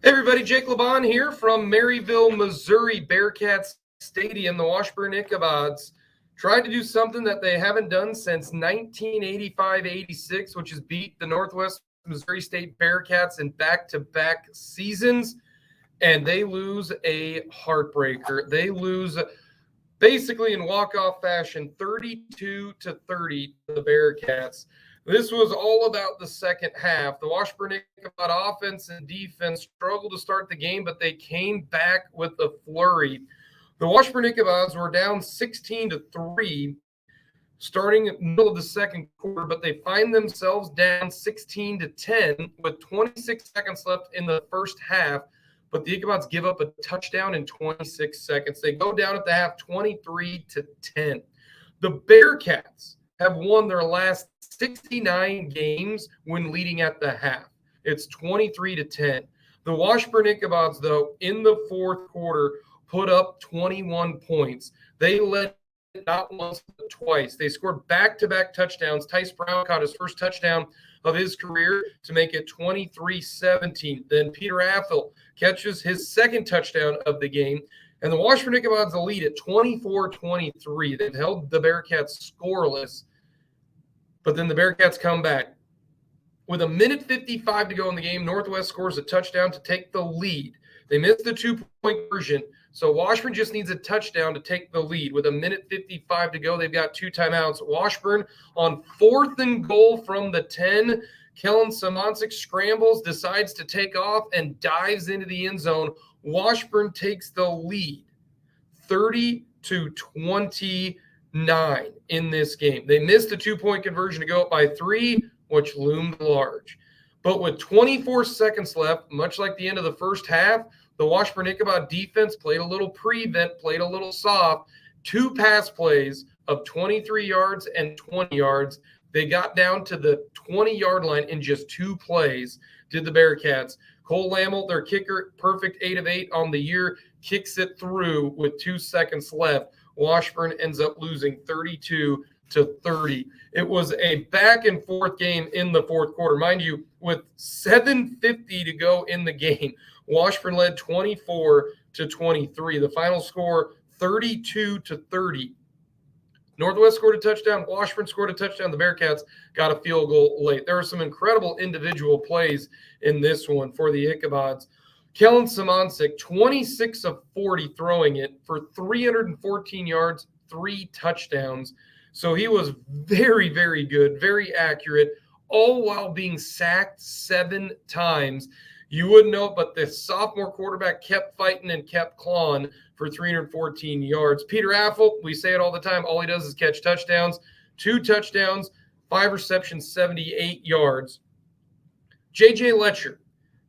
Hey everybody, Jake LeBon here from Maryville, Missouri, Bearcats Stadium. The Washburn Ichabods tried to do something that they haven't done since 1985-86, which is beat the Northwest Missouri State Bearcats in back-to-back seasons, and they lose a heartbreaker. They lose basically in walk-off fashion, 32-30 to the Bearcats. This was all about the second half. The Washburn Ichabod offense and defense struggled to start the game, but they came back with a flurry. The Washburn Ichabods were down 16-3 starting in the middle of the second quarter, but they find themselves down 16-10 with 26 seconds left in the first half. But the Ichabods give up a touchdown in 26 seconds. They go down at the half 23-10. The Bearcats have won their last 69 games when leading at the half. It's 23-10. The Washburn Ichabods, though, in the fourth quarter, put up 21 points. They led not once but twice. They scored back-to-back touchdowns. Tice Brown caught his first touchdown of his career to make it 23-17. Then Peter Affel catches his second touchdown of the game. And the Washburn Ichabods lead at 24-23. They've held the Bearcats scoreless. But then the Bearcats come back. With 1:55 to go in the game, Northwest scores a touchdown to take the lead. They missed the two-point conversion, so Washburn just needs a touchdown to take the lead. With 1:55 to go, they've got two timeouts. Washburn on 4th and goal from the 10. Kellen Simoncic scrambles, decides to take off, and dives into the end zone. Washburn takes the lead, 30-29 in this game. They missed a two-point conversion to go up by 3, which loomed large. But with 24 seconds left, much like the end of the first half, the Washburn Ichabod defense played a little prevent, played a little soft. 2 pass plays of 23 yards and 20 yards. They got down to the 20-yard line in just 2 plays, did the Bearcats. Cole Lamel, their kicker, perfect 8 of 8 on the year, kicks it through with 2 seconds left. Washburn ends up losing 32-30. It was a back-and-forth game in the fourth quarter. Mind you, with 7:50 to go in the game, Washburn led 24-23. The final score, 32-30. Northwest scored a touchdown. Washburn scored a touchdown. The Bearcats got a field goal late. There were some incredible individual plays in this one for the Ichabods. Kellen Simoncic, 26 of 40 throwing it for 314 yards, 3 touchdowns. So he was very, very good, very accurate, all while being sacked 7 times. You wouldn't know it, but the sophomore quarterback kept fighting and kept clawing for 314 yards. Peter Affel, we say it all the time, all he does is catch touchdowns. 2 touchdowns, 5 receptions, 78 yards. J.J. Letcher,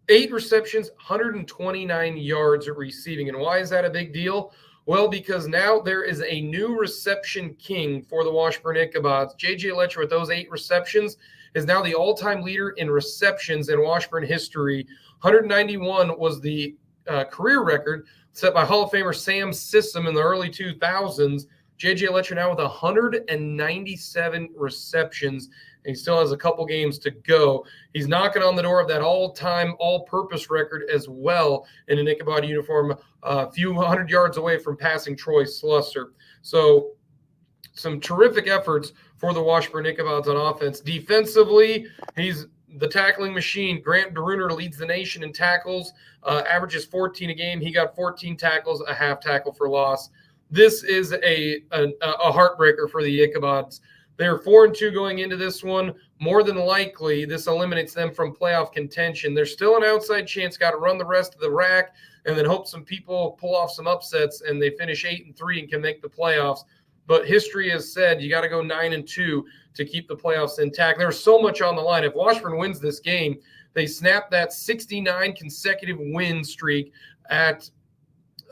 8 receptions, 129 yards receiving. And why is that a big deal? Well, because now there is a new reception king for the Washburn Ichabods. J.J. Letcher, with those 8 receptions, is now the all-time leader in receptions in Washburn history. 191 was the career record set by Hall of Famer Sam Sissom in the early 2000s. J.J. Letcher now with 197 receptions. And he still has a couple games to go. He's knocking on the door of that all-time, all-purpose record as well in an Ichabod uniform, a few hundred yards away from passing Troy Slusser. So some terrific efforts for the Washburn Ichabods on offense. Defensively, he's the tackling machine. Grant Bruner leads the nation in tackles, averages 14 a game. He got 14 tackles, a half tackle for loss. This is a heartbreaker for the Ichabods. They're 4-2 going into this one. More than likely, this eliminates them from playoff contention. There's still an outside chance. Got to run the rest of the rack and then hope some people pull off some upsets and they finish 8-3 and can make the playoffs. But history has said you got to go 9-2 to keep the playoffs intact. There's so much on the line. If Washburn wins this game, they snap that 69 consecutive win streak at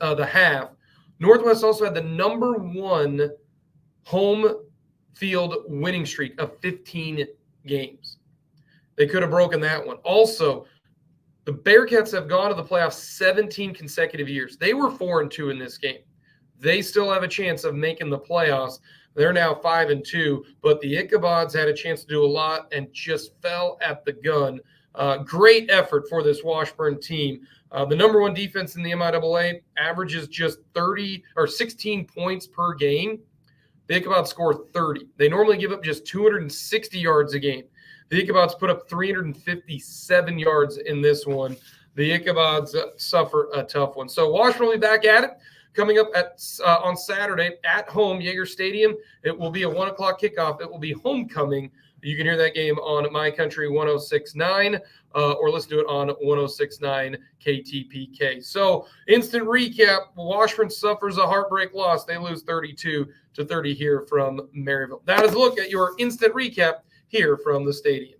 the half. Northwest also had the number 1 home field winning streak of 15 games. They could have broken that one. Also, the Bearcats have gone to the playoffs 17 consecutive years. They were 4-2 in this game. They still have a chance of making the playoffs. They're now 5-2, but the Ichabods had a chance to do a lot and just fell at the gun Great effort for this Washburn team. The number one defense in the MIAA averages just 16 points per game. The Ichabod's score 30. They normally give up just 260 yards a game. The Ichabod's put up 357 yards in this one. The Ichabod's suffer a tough one. So Washburn will be back at it coming up on Saturday at home, Yager Stadium. It will be a 1 o'clock kickoff. It will be homecoming. You can hear that game on My Country 106.9 or listen to it on 106.9 KTPK. So instant recap, Washburn suffers a heartbreak loss. They lose 32-30 here from Maryville. That is a look at your instant recap here from the stadium.